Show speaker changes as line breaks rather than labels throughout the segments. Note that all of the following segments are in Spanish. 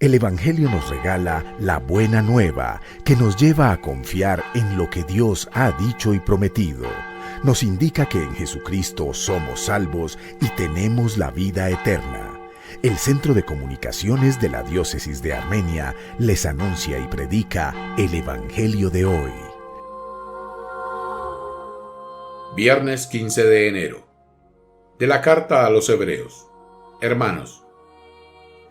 El Evangelio nos regala la buena nueva que nos lleva a confiar en lo que Dios ha dicho y prometido. Nos indica que en Jesucristo somos salvos y tenemos la vida eterna. El Centro de Comunicaciones de la Diócesis de Armenia les anuncia y predica el Evangelio de hoy.
Viernes 15 de enero. De la carta a los Hebreos. Hermanos,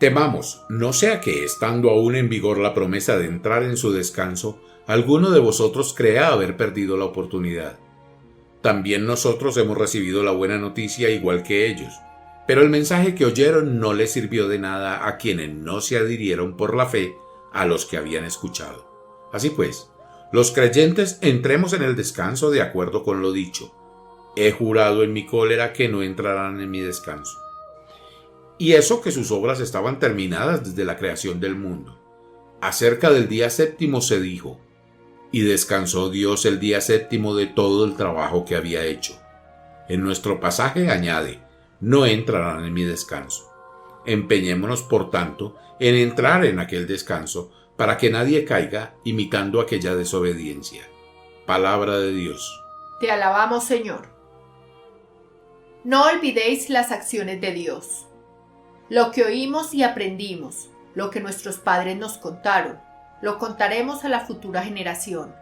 temamos, no sea que, estando aún en vigor la promesa de entrar en su descanso, alguno de vosotros crea haber perdido la oportunidad. También nosotros hemos recibido la buena noticia igual que ellos, pero el mensaje que oyeron no les sirvió de nada a quienes no se adhirieron por la fe a los que habían escuchado. Así pues, los creyentes entremos en el descanso de acuerdo con lo dicho. He jurado en mi cólera que no entrarán en mi descanso. Y eso que sus obras estaban terminadas desde la creación del mundo. Acerca del día séptimo se dijo, y descansó Dios el día séptimo de todo el trabajo que había hecho. En nuestro pasaje añade, no entrarán en mi descanso. Empeñémonos, por tanto, en entrar en aquel descanso, para que nadie caiga imitando aquella desobediencia. Palabra de Dios.
Te alabamos, Señor. No olvidéis las acciones de Dios. Lo que oímos y aprendimos, lo que nuestros padres nos contaron, lo contaremos a la futura generación.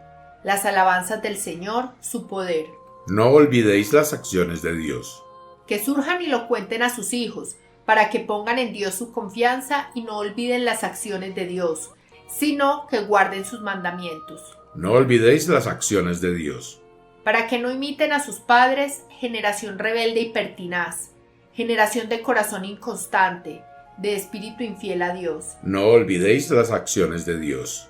Las alabanzas del Señor, su poder.
No olvidéis las acciones de Dios.
Que surjan y lo cuenten a sus hijos, para que pongan en Dios su confianza y no olviden las acciones de Dios, sino que guarden sus mandamientos.
No olvidéis las acciones de Dios.
Para que no imiten a sus padres, generación rebelde y pertinaz, generación de corazón inconstante, de espíritu infiel a Dios.
No olvidéis las acciones de Dios.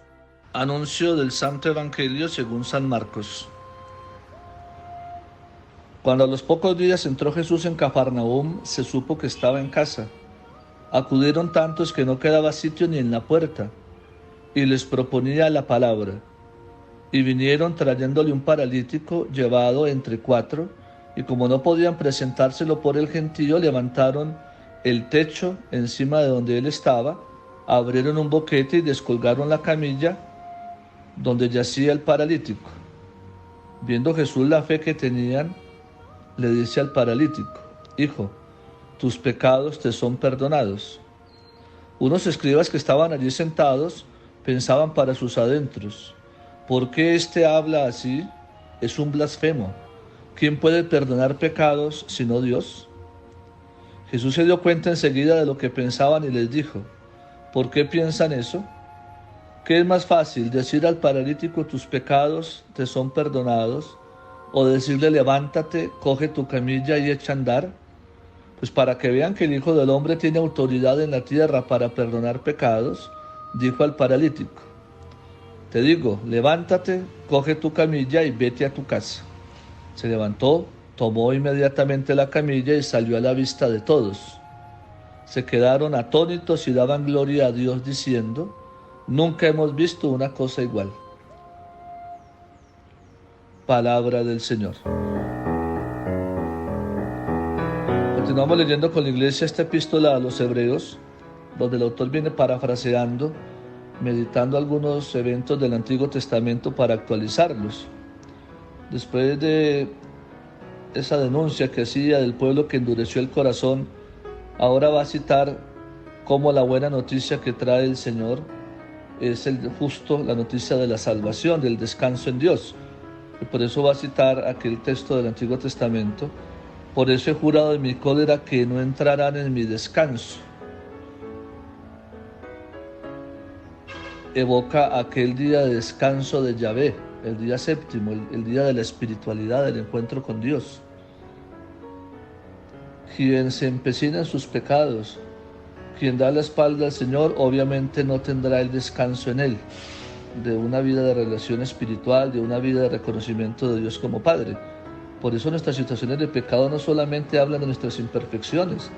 Anuncio del Santo Evangelio según San Marcos. Cuando a los pocos días entró Jesús en Cafarnaúm, se supo que estaba en casa. Acudieron tantos que no quedaba sitio ni en la puerta, y les proponía la palabra. Y vinieron trayéndole un paralítico llevado entre 4, y como no podían presentárselo por el gentío, levantaron el techo encima de donde él estaba, abrieron un boquete y descolgaron la camilla donde yacía el paralítico. Viendo Jesús la fe que tenían, le dice al paralítico, Hijo, tus pecados te son perdonados. Unos escribas que estaban allí sentados pensaban para sus adentros, ¿por qué éste habla así? Es un blasfemo. ¿Quién puede perdonar pecados sino Dios? Jesús se dio cuenta enseguida de lo que pensaban y les dijo, ¿por qué piensan eso? ¿Qué es más fácil, decir al paralítico tus pecados te son perdonados, o decirle levántate, coge tu camilla y echa a andar? Pues para que vean que el Hijo del Hombre tiene autoridad en la tierra para perdonar pecados, dijo al paralítico, te digo, levántate, coge tu camilla y vete a tu casa. Se levantó, tomó inmediatamente la camilla y salió a la vista de todos. Se quedaron atónitos y daban gloria a Dios diciendo, nunca hemos visto una cosa igual. Palabra del Señor. Continuamos leyendo con la iglesia esta epístola a los Hebreos, donde el autor viene parafraseando, meditando algunos eventos del Antiguo Testamento para actualizarlos. Después de esa denuncia que hacía del pueblo que endureció el corazón, ahora va a citar cómo la buena noticia que trae el Señor es la noticia de la salvación, del descanso en Dios. Y por eso va a citar aquel texto del Antiguo Testamento, por eso he jurado en mi cólera que no entrarán en mi descanso. Evoca aquel día de descanso de Yahvé, el día séptimo, el día de la espiritualidad, del encuentro con Dios. Quien se empecina en sus pecados, quien da la espalda al Señor, obviamente no tendrá el descanso en él, de una vida de relación espiritual, de una vida de reconocimiento de Dios como Padre. Por eso nuestras situaciones de pecado no solamente hablan de nuestras imperfecciones,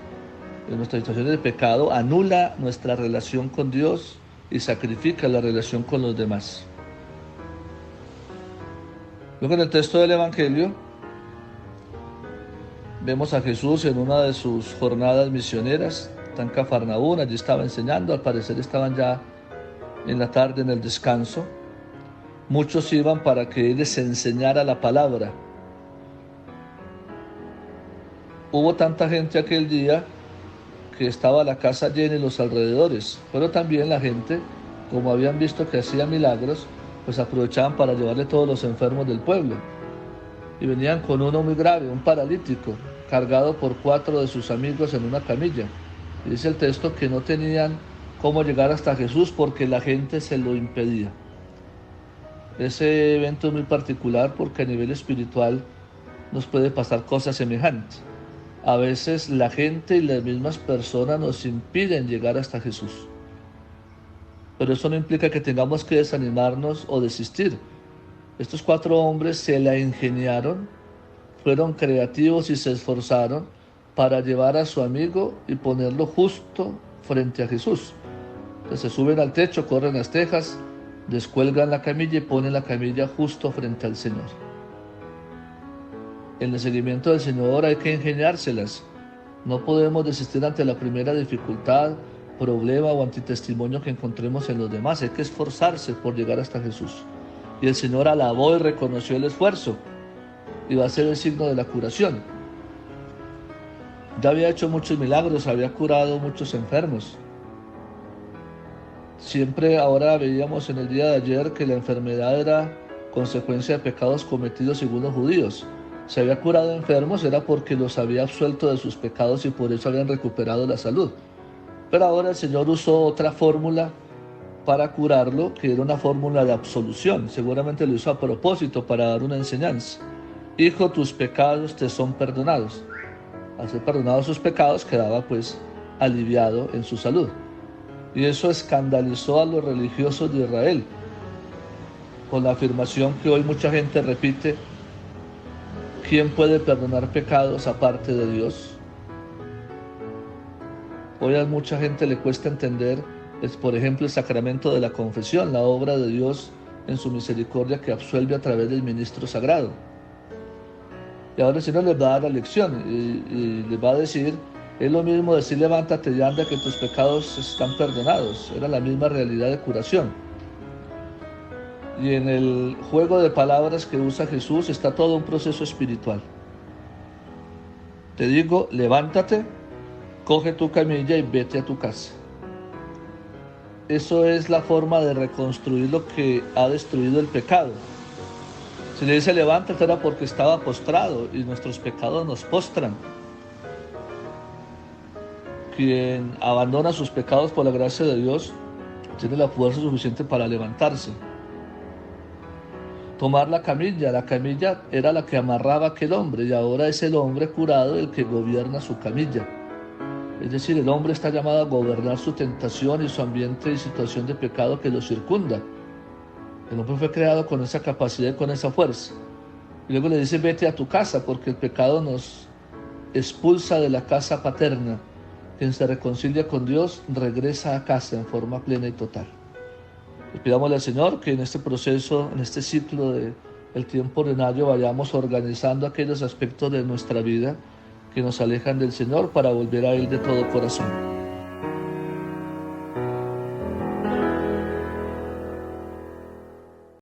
en nuestras situaciones de pecado anula nuestra relación con Dios y sacrifica la relación con los demás. Luego en el texto del Evangelio vemos a Jesús en una de sus jornadas misioneras está en Cafarnaúm, allí estaba enseñando, al parecer estaban ya en la tarde en el descanso. Muchos iban para que Él les enseñara la palabra. Hubo tanta gente aquel día que estaba la casa llena y los alrededores, pero también la gente, como habían visto que hacía milagros, pues aprovechaban para llevarle todos los enfermos del pueblo. Y venían con uno muy grave, un paralítico, cargado por 4 de sus amigos en una camilla. Y dice el texto que no tenían cómo llegar hasta Jesús porque la gente se lo impedía. Ese evento es muy particular porque a nivel espiritual nos puede pasar cosas semejantes. A veces la gente y las mismas personas nos impiden llegar hasta Jesús. Pero eso no implica que tengamos que desanimarnos o desistir. Estos 4 hombres se la ingeniaron, fueron creativos y se esforzaron para llevar a su amigo y ponerlo justo frente a Jesús. Entonces se suben al techo, corren las tejas, descuelgan la camilla y ponen la camilla justo frente al Señor. En el seguimiento del Señor hay que ingeniárselas. No podemos desistir ante la primera dificultad, problema o antitestimonio que encontremos en los demás. Hay que esforzarse por llegar hasta Jesús. Y el Señor alabó y reconoció el esfuerzo. Y va a ser el signo de la curación. Ya había hecho muchos milagros, había curado muchos enfermos. Siempre ahora veíamos en el día de ayer que la enfermedad era consecuencia de pecados cometidos según los judíos. Se había curado enfermos era porque los había absuelto de sus pecados y por eso habían recuperado la salud. Pero ahora el Señor usó otra fórmula para curarlo, que era una fórmula de absolución. Seguramente lo hizo a propósito para dar una enseñanza. Hijo, tus pecados te son perdonados. Al ser perdonados sus pecados, quedaba pues aliviado en su salud. Y eso escandalizó a los religiosos de Israel, con la afirmación que hoy mucha gente repite: ¿quién puede perdonar pecados aparte de Dios? Hoy a mucha gente le cuesta entender, por ejemplo, el sacramento de la confesión, la obra de Dios en su misericordia que absuelve a través del ministro sagrado. Y ahora el Señor les va a dar la lección y les va a decir: es lo mismo decir levántate y anda que tus pecados están perdonados. Era la misma realidad de curación. Y en el juego de palabras que usa Jesús está todo un proceso espiritual. Te digo, levántate, coge tu camilla y vete a tu casa. Eso es la forma de reconstruir lo que ha destruido el pecado. Si le dice levántate era porque estaba postrado y nuestros pecados nos postran. Quien abandona sus pecados por la gracia de Dios tiene la fuerza suficiente para levantarse. Tomar la camilla era la que amarraba a aquel hombre y ahora es el hombre curado el que gobierna su camilla. Es decir, el hombre está llamado a gobernar su tentación y su ambiente y situación de pecado que lo circunda. El hombre fue creado con esa capacidad y con esa fuerza. Y luego le dice vete a tu casa porque el pecado nos expulsa de la casa paterna. Quien se reconcilia con Dios regresa a casa en forma plena y total. Y pidámosle al Señor que en este proceso, en este ciclo del tiempo ordinario, vayamos organizando aquellos aspectos de nuestra vida que nos alejan del Señor para volver a Él de todo corazón.